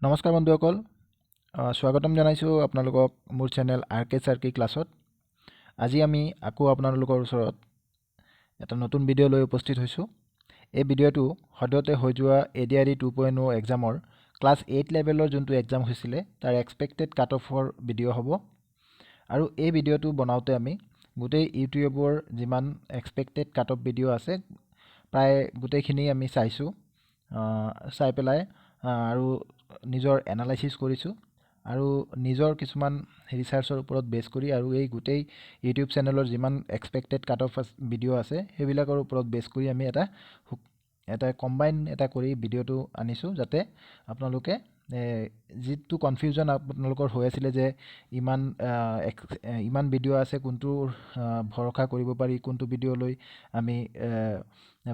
নমস্কাৰ বন্ধুসকল, স্বাগতম জনাইছোঁ আপোনালোকক মোৰ চেনেল hsslc ক্লাছত। আজি আমি আকৌ আপোনালোকৰ ওচৰত এটা নতুন ভিডিঅ' লৈ উপস্থিত হৈছোঁ। এই ভিডিঅ'টো সদ্যহতে হৈ যোৱা Adre 2.0 এক্সামৰ ক্লাছ 8 লেভেলৰ যোনটো এক্সাম হৈছিলে তাৰ এক্সপেক্টেড কাট অফৰ ভিডিঅ' হ'ব। আৰু এই ভিডিঅ'টো বনাওঁতে আমি গোটেই ইউটিউবৰ যিমান এক্সপেক্টেড কাট অফ ভিডিঅ' আছে প্ৰায় গোটেইখিনি আমি চাইছোঁ, চাই পেলাই আৰু নিজৰ এনালাইচিছ কৰিছোঁ আৰু নিজৰ কিছুমান ৰিচাৰ্চৰ ওপৰত বেছ কৰি আৰু এই গোটেই ইউটিউব চেনেলৰ যিমান এক্সপেক্টেড কাট অফ ভিডিঅ' আছে সেইবিলাকৰ ওপৰত বেছ কৰি আমি এটা কম্বাইন এটা কৰি ভিডিঅ'টো আনিছোঁ, যাতে আপোনালোকে যিটো কনফিউজন আপোনালোকৰ হৈ আছিলে যে ইমান ভিডিঅ' আছে, কোনটো ভৰসা কৰিব পাৰি, কোনটো ভিডিঅ' লৈ আমি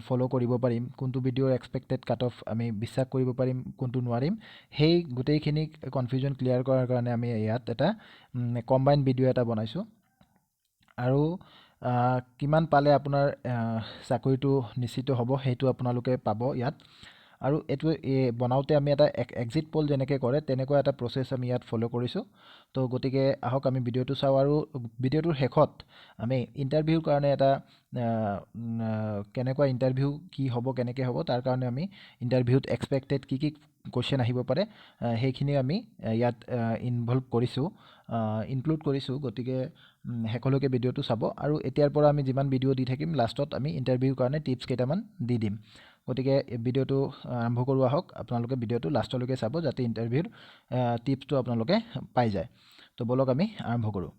ফ'ল' কৰিব পাৰিম, কোনটো ভিডিঅ'ৰ এক্সপেক্টেড কাট অফ আমি বিশ্বাস কৰিব পাৰিম, কোনটো নোৱাৰিম, সেই গোটেইখিনি কনফিউজন ক্লিয়াৰ কৰাৰ কাৰণে আমি ইয়াত এটা কম্বাইন ভিডিঅ' এটা বনাইছোঁ। আৰু কিমান পালে আপোনাৰ চাকৰিটো নিশ্চিত হ'ব সেইটো আপোনালোকে পাব ইয়াত। আৰু এইটো বনাওঁতে আমি এটা এক্সিট পল যেনেকৈ কৰে তেনেকুৱা এটা প্ৰচেছ আমি ইয়াত ফ'ল' কৰিছোঁ। তো গতিকে আহক আমি ভিডিঅ'টো চাওঁ আৰু ভিডিঅ'টোৰ শেষত আমি ইণ্টাৰভিউৰ কাৰণে এটা কেনেকুৱা ইণ্টাৰভিউ কি হ'ব, কেনেকৈ হ'ব, তাৰ কাৰণে আমি ইণ্টাৰভিউত এক্সপেক্টেড কি কুৱেশ্যন আহিব পাৰে সেইখিনি আমি ইয়াত ইনক্লুড কৰিছোঁ। গতিকে শেষলৈকে ভিডিঅ'টো চাব। আৰু এতিয়াৰ পৰা আমি যিমান ভিডিঅ' দি থাকিম লাষ্টত আমি ইণ্টাৰভিউৰ কাৰণে টিপছ কেইটামান দি দিম। গতিকে ভিডিঅ'টো আৰম্ভ কৰোঁ আহক। আপোনালোকে ভিডিঅ'টো লাষ্টলৈকে চাব যাতে ইণ্টাৰভিউৰ টিপছটো আপোনালোকে পাই যায়। তো ব'লক আমি আৰম্ভ কৰোঁ।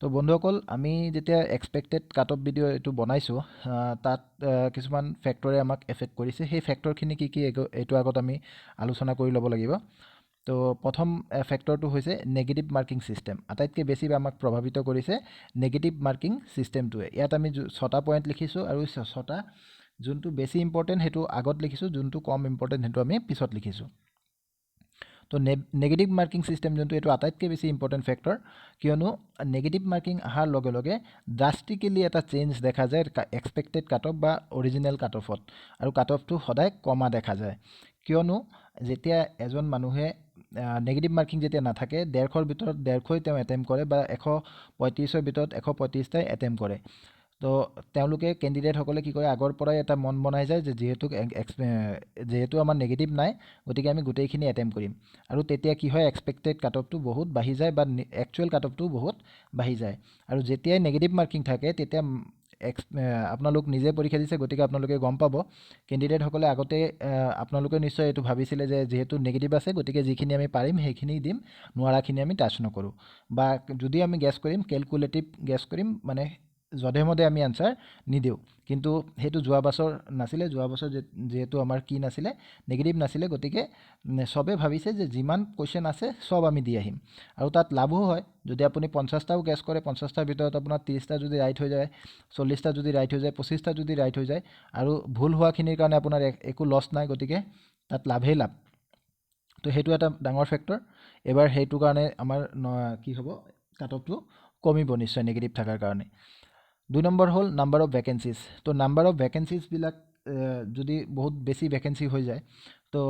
তো বন্ধুসকল, আমি যেতিয়া এক্সপেক্টেড কাট অফ ভিডিঅ' এইটো বনাইছোঁ তাত কিছুমান ফেক্টৰে আমাক এফেক্ট কৰিছে। সেই ফেক্টৰখিনি কি এইটো আগত আমি আলোচনা কৰি ল'ব লাগিব। তো প্ৰথম ফেক্টৰটো হৈছে নেগেটিভ মাৰ্কিং ছিষ্টেম। আটাইতকৈ বেছি আমাক প্ৰভাৱিত কৰিছে নেগেটিভ মাৰ্কিং ছিষ্টেমটোৱে। ইয়াত আমি 6টা পইণ্ট লিখিছোঁ আৰু 6টা যোনটো বেছি ইম্পৰ্টেণ্ট সেইটো আগত লিখিছোঁ, যোনটো কম ইম্পৰ্টেণ্ট সেইটো আমি পিছত লিখিছোঁ। তো নেগেটিভ মাৰ্কিং ছিষ্টেম যোনটো এইটো আটাইতকৈ বেছি ইম্পৰ্টেণ্ট ফেক্টৰ, কিয়নো নেগেটিভ মাৰ্কিং অহাৰ লগে লগে ড্ৰাষ্টিকেলি এটা চেঞ্জ দেখা যায় এক্সপেক্টেড কাট অফ বা অৰিজিনেল কাট অফত, আৰু কাট অফটো সদায় কমা দেখা যায়। কিয়নো যেতিয়া এজন মানুহে নেগেটিভ মাৰ্কিং যেতিয়া নাথাকে 150ৰ ভিতৰত 150 তেওঁ এটেম্প কৰে বা 135ৰ ভিতৰত 135টাই এটেম্প কৰে। তো তেওঁলোকে কেণ্ডিডেটসকলে কি কৰে, আগৰ পৰাই এটা মন বনাই যায় যে যিহেতু আমাৰ নেগেটিভ নাই গতিকে আমি গোটেইখিনি এটেম্প কৰিম। আৰু তেতিয়া কি হয়, এক্সপেক্টেড কাট অফটো বহুত বাঢ়ি যায় বা একচুৱেল কাট অফটোও বহুত বাঢ়ি যায়। আৰু যেতিয়াই নেগেটিভ মাৰ্কিং থাকে তেতিয়া আপোনালোক নিজে পৰীক্ষা দিছে গতিকে আপোনালোকে গম পাব, কেণ্ডিডেটসকলে আগতে আপোনালোকে নিশ্চয় এইটো ভাবিছিলে যে যিহেতু নেগেটিভ আছে গতিকে যিখিনি আমি পাৰিম সেইখিনি দিম, নোৱাৰাখিনি আমি টাচ নকৰোঁ, বা যদি আমি গেছ কৰিম কেলকুলেটিভ গেছ কৰিম, মানে যধে মধে আমি আনচাৰ নিদিওঁ। কিন্তু সেইটো যোৱা বছৰ নাছিলে। যোৱা বছৰ যিহেতু আমাৰ কি নাছিলে, নেগেটিভ নাছিলে, গতিকে চবে ভাবিছে যে যিমান কুৱেশ্যন আছে চব আমি দি আহিম। আৰু তাত লাভো হয়, যদি আপুনি 50টাও গেছ কৰে 50টাৰ ভিতৰত আপোনাৰ 30টা যদি ৰাইট হৈ যায়, 40টা যদি ৰাইট হৈ যায়, 25টা যদি ৰাইট হৈ যায়, আৰু ভুল হোৱাখিনিৰ কাৰণে আপোনাৰ একো লছ নাই, গতিকে তাত লাভেই লাভ। তো সেইটো এটা ডাঙৰ ফেক্টৰ। এবাৰ সেইটো কাৰণে আমাৰ কি হ'ব, কাট অফটো কমিব নিশ্চয় নেগেটিভ থকাৰ কাৰণে। 2 নম্বৰ হ'ল নাম্বাৰ অফ ভেকেঞ্চিজ। তো নাম্বাৰ অফ ভেকেঞ্চিজবিলাক যদি বহুত বেছি ভেকেঞ্চি হৈ যায় তো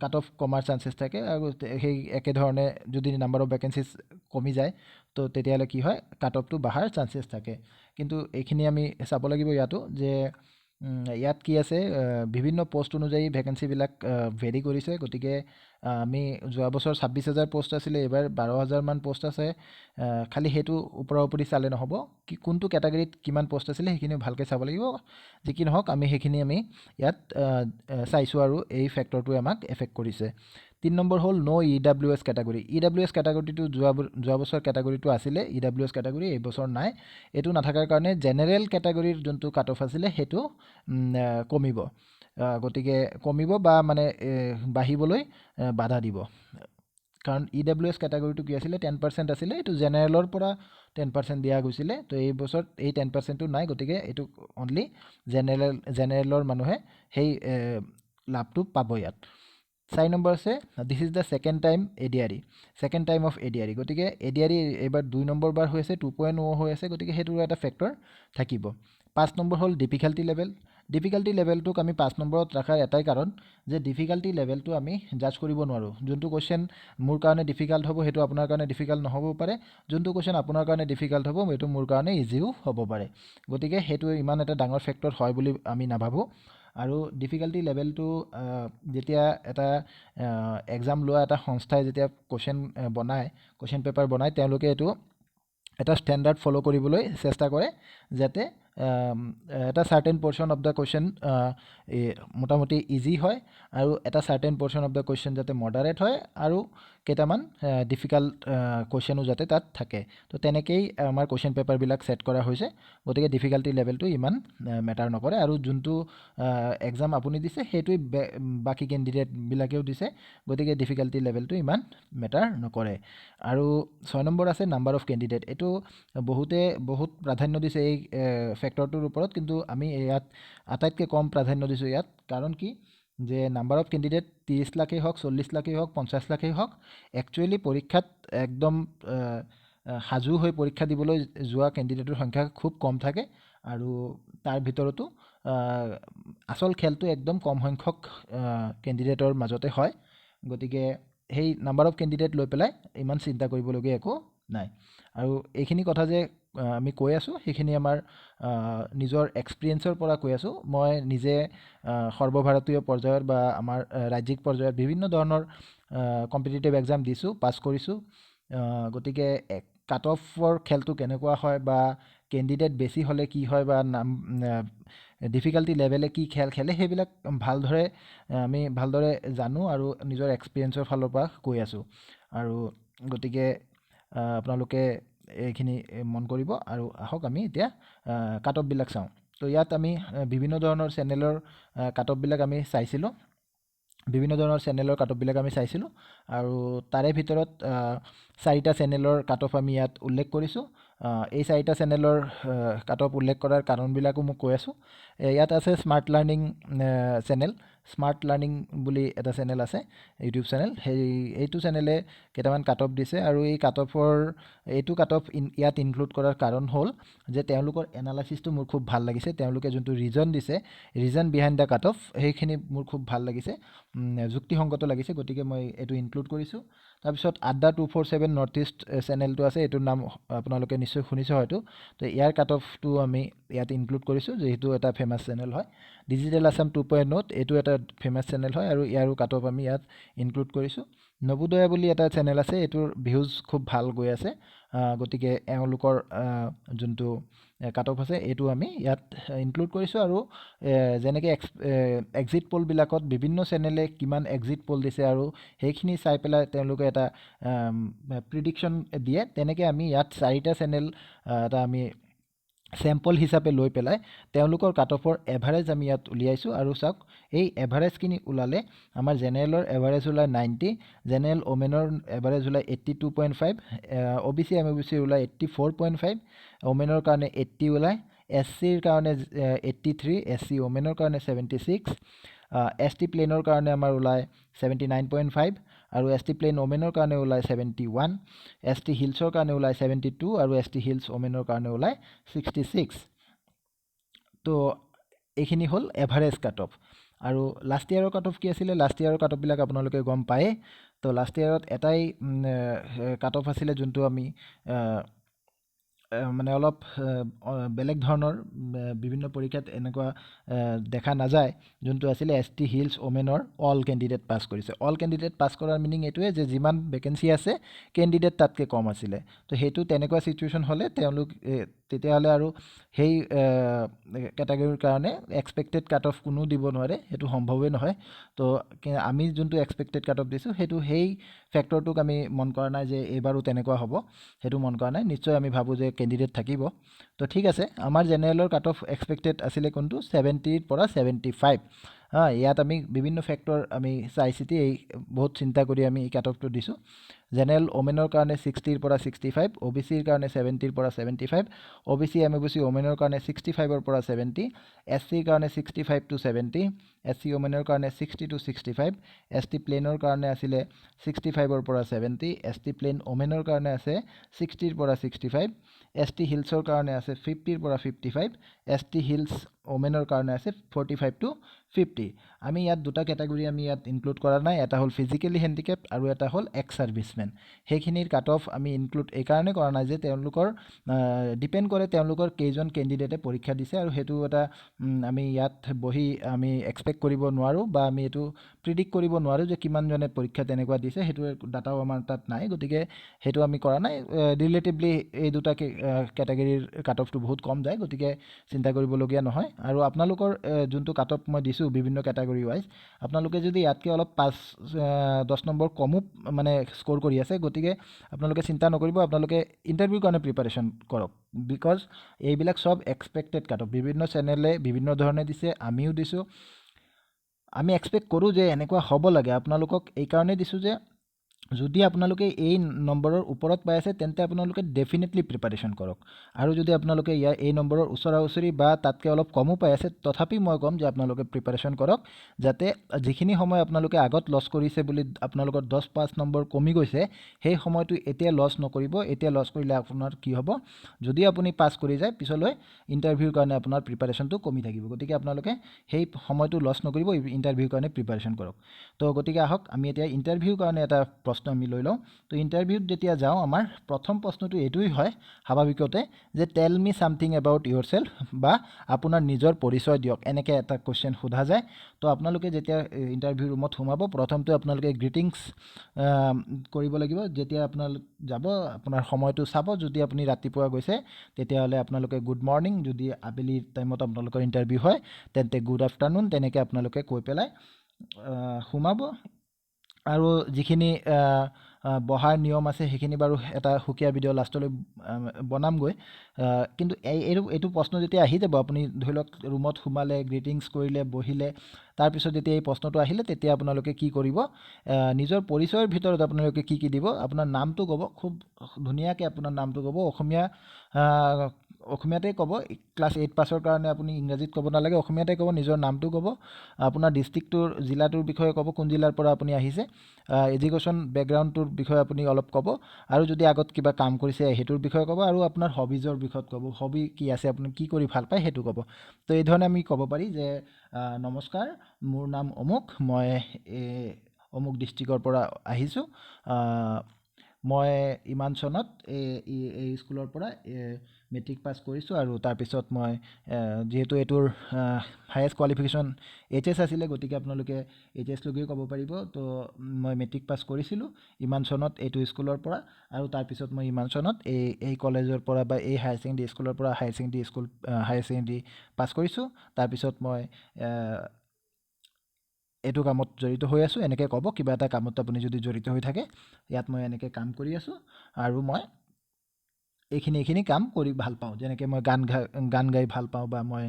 কাট অফ কমাৰ চান্সেছ থাকে। আৰু সেই একেধৰণে যদি নাম্বাৰ অফ ভেকেঞ্চিজ কমি যায় তো তেতিয়াহ'লে কি হয়, কাট অফটো বাঢ়াৰ চান্সেছ থাকে। কিন্তু এইখিনি আমি চাব লাগিব ইয়াতো যে ইয়াত কি আছে, বিভিন্ন পোষ্ট অনুযায়ী ভেকেঞ্চিবিলাক ভেৰি কৰিছে। গতিকে আমি যোৱা বছৰ 26,000 পোষ্ট আছিলে, এইবাৰ 12,000মান পোষ্ট আছে। খালি সেইটো ওপৰা ওপৰি চালে নহ'ব, কোনটো কেটাগৰীত কিমান পোষ্ট আছিলে সেইখিনি ভালকৈ চাব লাগিব। যি কি নহওক আমি সেইখিনি ইয়াত চাইছোঁ আৰু এই ফেক্টৰটোৱে আমাক এফেক্ট কৰিছে। 3 নম্বৰ হ'ল EWS কেটাগৰী। EWS কেটাগৰীটো যোৱা বছৰ কেটাগৰীটো আছিলে EWS কেটাগৰী, এই বছৰ নাই। এইটো নাথাকাৰ কাৰণে জেনেৰেল কেটাগৰীৰ যোনটো কাট অফ আছিলে সেইটো কমিব। গতিকে কমিব বা মানে বাঢ়িবলৈ বাধা দিব। কাৰণ EWS কেটাগৰীটো কি আছিলে, 10% আছিলে, এইটো জেনেৰেলৰ পৰা 10% দিয়া গৈছিলে। তো এই বছৰ এই 10%টো নাই, গতিকে এইটো অনলি জেনেৰেলৰ মানুহে সেই লাভটো পাব ইয়াত। 4 নম্বৰ আছে this is the second time of ADRE। গতিকে ADRE এইবাৰ 2 নম্বৰ বাৰ হৈ আছে, 2.0 হৈ আছে, গতিকে সেইটো এটা ফেক্টৰ থাকিব। 5 নম্বৰ হ'ল ডিফিকাল্টি লেভেল। ডিফিকাল্টি লেভেলটোক আমি 5 নম্বৰত ৰাখাৰ এটাই কাৰণ যে ডিফিকাল্টি লেভেলটো আমি জাজ কৰিব নোৱাৰোঁ। যোনটো কুৱেশ্যন মোৰ কাৰণে ডিফিকাল্ট হ'ব সেইটো আপোনাৰ কাৰণে ডিফিকাল্ট নহ'বও পাৰে, যোনটো কুৱেশ্যন আপোনাৰ কাৰণে ডিফিকাল্ট হ'ব সেইটো মোৰ কাৰণে ইজিও হ'ব পাৰে। গতিকে সেইটো ইমান এটা ডাঙৰ ফেক্টৰ হয় বুলি আমি নাভাবোঁ। আৰু ডিফিকাল্টি লেভেলটো যেতিয়া এটা এক্সাম লোৱা এটা সংস্থাই যেতিয়া কুৱেশ্যন পেপাৰ বনায় তেওঁলোকে এইটো এটা ষ্টেণ্ডাৰ্ড ফ'ল' কৰিবলৈ চেষ্টা কৰে, যাতে এটা চাৰ্টেন পৰ্শ্যন অফ দ্য কুৱেশ্যন মোটামুটি ইজি হয় আৰু এটা চাৰ্টেন পৰ্শ্যন অফ দ্য কুৱেশ্যন যাতে মডাৰেট হয় আৰু কেইটামান ডিফিকাল্ট কুৱেশ্যনো যাতে তাত থাকে। তো তেনেকেই আমাৰ কুৱেশ্যন পেপাৰবিলাক ছেট কৰা হৈছে। গতিকে ডিফিকাল্টি লেভেলটো ইমান মেটাৰ নকৰে আৰু যোনটো এক্সাম আপুনি দিছে সেইটোৱে বাকী কেণ্ডিডেটবিলাকেও দিছে। গতিকে ডিফিকাল্টি লেভেলটো ইমান মেটাৰ নকৰে। আৰু 6 নম্বৰ আছে নাম্বাৰ অফ কেণ্ডিডেট। এইটো বহুত প্ৰাধান্য দিছে এই ফেক্টৰটোৰ ওপৰত, কিন্তু আমি ইয়াত আটাইতকৈ কম প্ৰাধান্য দিছোঁ ইয়াত। কাৰণ কি যে নাম্বাৰ অফ কেণ্ডিডেট 30 লাখেই হওক, 40 লাখেই হওক, 50 লাখেই হওক, একচুৱেলি পৰীক্ষাত একদম সাজু হৈ পৰীক্ষা দিবলৈ যোৱা কেণ্ডিডেটৰ সংখ্যা খুব কম থাকে। আৰু তাৰ ভিতৰতো আচল খেলটো একদম কম সংখ্যক কেণ্ডিডেটৰ মাজতে হয়। গতিকে সেই নাম্বাৰ অফ কেণ্ডিডেট লৈ পেলাই ইমান চিন্তা কৰিবলগীয়া একো নাই। আৰু এইখিনি কথা যে আমি কৈ আছোঁ সেইখিনি আমাৰ নিজৰ এক্সপিৰিয়েঞ্চৰ পৰা কৈ আছোঁ। মই নিজে সৰ্বভাৰতীয় পৰ্যায়ত বা আমাৰ ৰাজ্যিক পৰ্যায়ত বিভিন্ন ধৰণৰ কম্পিটিটিভ এক্সাম দিছোঁ, পাছ কৰিছোঁ। গতিকে কাট অফৰ খেলটো কেনেকুৱা হয় বা কেণ্ডিডেট বেছি হ'লে কি হয় বা ডিফিকাল্টি লেভেলে কি খেল খেলে সেইবিলাক আমি ভালদৰে জানো আৰু নিজৰ এক্সপিৰিয়েঞ্চৰ ফালৰ পৰা কৈ আছোঁ। আৰু গতিকে আপোনালোকে এইখিনি মন কৰিব। আৰু আহক আমি এতিয়া কাট অফবিলাক চাওঁ। তো ইয়াত আমি বিভিন্ন ধৰণৰ চেনেলৰ কাট অফবিলাক আমি চাইছিলোঁ। আৰু তাৰে ভিতৰত 4টা চেনেলৰ কাট অফ আমি ইয়াত উল্লেখ কৰিছোঁ। এই 4টা চেনেলৰ কাট অফ উল্লেখ কৰাৰ কাৰণবিলাকো মোক কৈ আছোঁ। ইয়াত আছে smart learning channel. Smart learning বুলি এটা চেনেল আছে, ইউটিউব চেনেল। এইটো চেনেলে কেইটামান কাট অফ দিছে আৰু এইটো কাট অফ ইয়াত ইনক্লুড কৰাৰ কাৰণ হ'ল যে তেওঁলোকৰ এনালাইচিছটো মোৰ খুব ভাল লাগিছে। তেওঁলোকে যোনটো reason behind the cut off সেইখিনি মোৰ খুব ভাল লাগিছে, যুক্তিসংগত লাগিছে। গতিকে মই এইটো ইনক্লুড কৰিছোঁ। তাৰপিছত আড্ডা 247 নৰ্থ ইষ্ট চেনেলটো আছে, এইটোৰ নাম আপোনালোকে নিশ্চয় শুনিছে হয়তো। তো ইয়াৰ কাট অফটো আমি ইয়াত ইনক্লুড কৰিছোঁ, যিহেতু এটা ফেমাছ চেনেল হয়। ডিজিটেল আছাম 2.0 এইটো এটা ফেমাছ চেনেল হয় আৰু ইয়াৰো কাট অফ আমি ইয়াত ইনক্লুড কৰিছোঁ। নবোদয়া বুলি এটা চেনেল আছে, এইটোৰ ভিউজ খুব ভাল গৈ আছে। গতিকে এওঁলোকৰ যোনটো কাট অফ আছে এইটো আমি ইয়াত ইনক্লুড কৰিছোঁ। আৰু যেনেকৈ এক্সিট পলবিলাকত বিভিন্ন চেনেলে কিমান এক্সিট পল দিছে আৰু সেইখিনি চাই পেলাই তেওঁলোকে এটা প্ৰিডিকশ্যন দিয়ে, তেনেকৈ আমি ইয়াত 4টা চেনেল এটা আমি চেম্পল হিচাপে লৈ পেলাই তেওঁলোকৰ কাট অফৰ এভাৰেজ আমি ইয়াত উলিয়াইছোঁ। আৰু চাওক, এই এভাৰেজখিনি ওলালে আমাৰ জেনেৰেলৰ এভাৰেজ ওলায় 90, জেনেৰেল ওমেনৰ এভাৰেজ ওলায় 82.5, OBC MOBC ওলায় 84.5, ওমেনৰ কাৰণে 80 ওলায়, SCৰ কাৰণে 83, SC ওমেনৰ কাৰণে 76, ST প্লেনৰ কাৰণে আমাৰ ওলায় 79.5 আৰু ST প্লেন ওমেনৰ কাৰণে ওলায় 71, ST হিলছৰ কাৰণে ওলায় 72 আৰু ST হিলছ ওমেনৰ কাৰণে ওলায় 66। তো এইখিনি হ'ল এভাৰেজ কাট অফ। আৰু লাষ্ট ইয়াৰৰ কাট অফ কি আছিলে? লাষ্ট ইয়াৰৰ কাট অফবিলাক আপোনালোকে গম পায়েই। তো লাষ্ট ইয়াৰত এটাই কাট অফ আছিলে যোনটো আমি মানে অলপ বেলেগ ধৰণৰ, বিভিন্ন পৰীক্ষাত এনেকুৱা দেখা নাযায়, যোনটো আছিলে ST হিলছ ওমেনৰ অল কেণ্ডিডেট পাছ কৰিছে। অল কেণ্ডিডেট পাছ কৰাৰ মিনিং এইটোৱে যে যিমান ভেকেঞ্চি আছে কেণ্ডিডেট তাতকৈ কম আছিলে। তো সেইটো তেনেকুৱা ছিটুৱেশ্যন হ'লে তেতিয়াহ'লে আৰু সেই কেটেগৰীৰ কাৰণে এক্সপেক্টেড কাট অফ কোনো দিব নোৱাৰে, সেইটো সম্ভৱেই নহয়। তো আমি যোনটো এক্সপেক্টেড কাট অফ দিছোঁ সেইটো সেই ফেক্টৰটোক আমি মন কৰা নাই যে এইবাৰো তেনেকুৱা হ'ব, সেইটো মন কৰা নাই। নিশ্চয় আমি ভাবোঁ যে কেণ্ডিডেট থাকিব। তো ঠিক আছে, আমাৰ জেনেৰেলৰ কাট অফ এক্সপেক্টেড আছিলে কোনটো? 70ৰ পৰা 75। ইয়াত আমি বিভিন্ন ফেক্টৰ আমি চাই চিতি বহুত চিন্তা কৰি আমি এই কাট অফটো দিছোঁ। জেনেৰেল ওমেনৰ কাৰণে 60ৰ পৰা 65, OBCৰ কাৰণে 70ৰ পৰা 75, OBC MOBC ওমেনৰ কাৰণে 65ৰ পৰা 70, SCৰ কাৰণে 65 to 70, SC ওমেনৰ কাৰণে 60 to 65, ST প্লেনৰ কাৰণে আছিলে 65ৰ পৰা 70, ST প্লেন ওমেনৰ কাৰণে আছে 60ৰ পৰা 65, ST হিলছৰ কাৰণে আছে 50ৰ পৰা 55, ST হিলছ ওমেনৰ কাৰণে আছে 45 to 50। আমি ইয়াত দুটা কেটাগৰী আমি ইয়াত ইনক্লুড কৰা নাই, এটা হ'ল ফিজিকেলি হেণ্ডিকেপ আৰু এটা হ'ল এক্স সাৰ্ভিসমেন। সেইখিনিৰ কাট অফ আমি ইনক্লুড এইকাৰণে কৰা নাই যে তেওঁলোকৰ ডিপেণ্ড কৰে তেওঁলোকৰ কেইজন কেণ্ডিডেটে পৰীক্ষা দিছে, আৰু সেইটো এটা আমি ইয়াত বহি আমি এক্সপেক্ট কৰিব নোৱাৰোঁ বা আমি এইটো প্ৰিডিক্ট কৰিব নোৱাৰোঁ যে কিমানজনে পৰীক্ষা তেনেকুৱা দিছে, সেইটো ডাটাও আমাৰ তাত নাই, গতিকে সেইটো আমি কৰা নাই। ৰিলেটিভলি এই দুটা কেটাগৰীৰ কাট অফটো বহুত কম যায়, গতিকে চিন্তা কৰিবলগীয়া নহয়। আৰু আপোনালোকৰ যোনটো কাট অফ মই দিছোঁ বিভিন্ন কেটাগৰী ৱাইজ, আপোনালোকে যদি ইয়াতকৈ অলপ 5-10 নম্বৰ কমো মানে স্ক'ৰ কৰি আছে, গতিকে আপোনালোকে চিন্তা নকৰিব, আপোনালোকে ইণ্টাৰভিউৰ কাৰণে প্ৰিপাৰেশ্যন কৰক, বিকজ এইবিলাক চব এক্সপেক্টেড কাট অফ। বিভিন্ন চেনেলে বিভিন্ন ধৰণে দিছে, আমিও দিছোঁ, আমি এক্সপেক্ট কৰোঁ যে এনেকুৱা হ'ব লাগে। আপোনালোকক এইকাৰণে দিছোঁ যে যদি আপোনালোকে এই নম্বৰৰ ওপৰত পাই আছে তেন্তে আপোনালোকে ডেফিনেটলি প্ৰিপাৰেশ্যন কৰক, আৰু যদি আপোনালোকে এই নম্বৰৰ ওচৰা ওচৰি বা তাতকৈ অলপ কমো পাই আছে, তথাপি মই ক'ম যে আপোনালোকে প্ৰিপাৰেশ্যন কৰক, যাতে যিখিনি সময় আপোনালোকে আগত লছ কৰিছে বুলি আপোনালোকৰ 10-5 নম্বৰ কমি গৈছে, সেই সময়টো এতিয়া লছ নকৰিব। এতিয়া লছ কৰিলে আপোনাৰ কি হ'ব, যদি আপুনি পাছ কৰি যায় পিছলৈ ইণ্টাৰভিউৰ কাৰণে আপোনাৰ প্ৰিপাৰেশ্যনটো কমি থাকিব, গতিকে আপোনালোকে সেই সময়টো লছ নকৰিব, ইণ্টাৰভিউৰ কাৰণে প্ৰিপাৰেশ্যন কৰক। তো গতিকে আহক আমি এতিয়া ইণ্টাৰভিউৰ কাৰণে এটা প্ৰশ্ন আমি লৈ লওঁ। তো ইণ্টাৰভিউত যেতিয়া যাওঁ, আমাৰ প্ৰথম প্ৰশ্নটো এইটোৱেই হয় স্বাভাৱিকতে, যে tell me something about Euro self, বা আপোনাৰ নিজৰ পৰিচয় দিয়ক, এনেকৈ এটা কুৱেশ্যন সোধা যায়। তো আপোনালোকে যেতিয়া ইণ্টাৰভিউ ৰুমত সোমাব, প্ৰথমতে আপোনালোকে গ্ৰিটিংছ কৰিব লাগিব। যেতিয়া আপোনালোক যাব, আপোনাৰ সময়টো চাব, যদি আপুনি ৰাতিপুৱা গৈছে তেতিয়াহ'লে আপোনালোকে গুড মৰ্ণিং, যদি আবেলি টাইমত আপোনালোকৰ ইণ্টাৰভিউ হয় তেন্তে গুড আফটাৰনুন, তেনেকৈ আপোনালোকে কৈ পেলাই সোমাব। আৰু যিখিনি বহাৰ নিয়ম আছে সেইখিনি বাৰু এটা সুকীয়া ভিডিঅ' লাষ্টলৈ বনামগৈ, কিন্তু এইটো প্ৰশ্ন যেতিয়া আহি যাব, আপুনি ধৰি লওক ৰুমত সোমালে, গ্ৰিটিংছ কৰিলে, বহিলে, তাৰপিছত যেতিয়া এই প্ৰশ্নটো আহিলে তেতিয়া আপোনালোকে কি কৰিব, নিজৰ পৰিচয়ৰ ভিতৰত আপোনালোকে কি দিব, আপোনাৰ নামটো ক'ব, খুব ধুনীয়াকৈ আপোনাৰ নামটো ক'ব, অসমীয়াতে ক'ব। ক্লাছ 8 পাছৰ কাৰণে আপুনি ইংৰাজীত ক'ব নালাগে, অসমীয়াতে ক'ব, নিজৰ নামটো ক'ব, আপোনাৰ ডিষ্ট্ৰিক্টটোৰ জিলাটোৰ বিষয়ে ক'ব, কোন জিলাৰ পৰা আপুনি আহিছে, এডুকেশ্যন বেকগ্ৰাউণ্ডটোৰ বিষয়ে আপুনি অলপ ক'ব, আৰু যদি আগত কিবা কাম কৰিছে সেইটোৰ বিষয়ে ক'ব, আৰু আপোনাৰ হবিজৰ বিষয়ত ক'ব, হবি কি আছে, আপুনি কি কৰি ভাল পায় সেইটো ক'ব। তো এই ধৰণে আমি ক'ব পাৰি যে নমস্কাৰ, মোৰ নাম অমুক, মই অমুক ডিষ্ট্ৰিক্টৰ পৰা আহিছোঁ, মই ইমান চনত এই স্কুলৰ পৰা মেট্ৰিক পাছ কৰিছোঁ, আৰু তাৰপিছত মই যিহেতু এইটোৰ হায়েষ্ট কোৱালিফিকেশ্যন HS আছিলে, গতিকে আপোনালোকে HS লৈকে ক'ব পাৰিব। তো মই মেট্ৰিক পাছ কৰিছিলোঁ ইমান চনত এইটো স্কুলৰ পৰা, আৰু তাৰপিছত মই ইমান চনত এই কলেজৰ পৰা বা এই হায়াৰ ছেকেণ্ডেৰী স্কুলৰ পৰা হায়াৰ ছেকেণ্ডেৰী পাছ কৰিছোঁ, তাৰপিছত মই এইটো কামত জড়িত হৈ আছোঁ, এনেকৈ ক'ব। কিবা এটা কামত আপুনি যদি জড়িত হৈ থাকে, ইয়াত মই এনেকৈ কাম কৰি আছোঁ, আৰু মই এইখিনি কাম কৰি ভাল পাওঁ, যেনেকৈ মই গান গাই ভাল পাওঁ, বা মই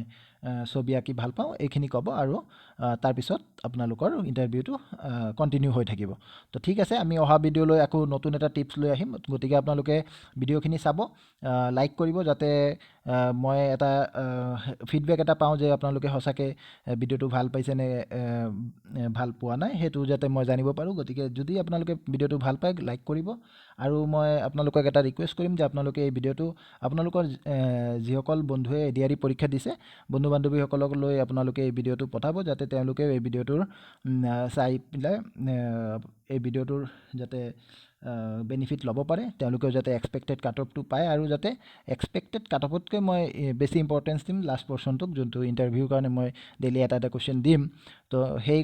ছবি আঁকি ভাল পাওঁ, এইখিনি ক'ব, আৰু তাৰপিছত আপোনালোকৰ ইণ্টাৰভিউটো কণ্টিনিউ হৈ থাকিব। তো ঠিক আছে, আমি অহা ভিডিঅ'লৈ আকৌ নতুন এটা টিপছ লৈ আহিম, গতিকে আপোনালোকে ভিডিঅ'খিনি চাব, লাইক কৰিব, যাতে মই এটা ফিডবেক এটা পাওঁ যে আপোনালোকে সঁচাকৈ ভিডিঅ'টো ভাল পাইছে নে ভাল পোৱা নাই, সেইটো যাতে মই জানিব পাৰোঁ। গতিকে যদি আপোনালোকে ভিডিঅ'টো ভাল পায়, লাইক কৰিব, আৰু মই আপোনালোকক এটা ৰিকুৱেষ্ট কৰিম যে আপোনালোকে এই ভিডিঅ'টো আপোনালোকৰ যিসকল বন্ধুৱে ADRE পৰীক্ষা দিছে, বন্ধু বান্ধৱীসকলক লৈ আপোনালোকে এই ভিডিঅ'টো পঠাব, যাতে তেওঁলোকে এই ভিডিঅ'টোৰ চাই পেলাই এই ভিডিঅ'টোৰ যাতে বেনিফিট ল'ব পাৰে, তেওঁলোকেও যাতে এক্সপেক্টেড কাট অফটো পায়, আৰু যাতে এক্সপেক্টেড কাট অফতকৈ মই বেছি ইম্পৰ্টেঞ্চ দিম লাষ্ট পৰ্চনটোক, যোনটো ইণ্টাৰভিউৰ কাৰণে মই ডেইলি এটা কুৱেশ্যন দিম। তো সেই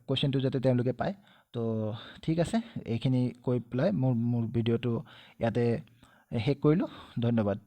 কুৱেশ্যনটো যাতে তেওঁলোকে পায়। তো ঠিক আছে, এইখিনি কৈ পেলাই মোৰ ভিডিঅ'টো ইয়াতে শেষ কৰিলোঁ। ধন্যবাদ।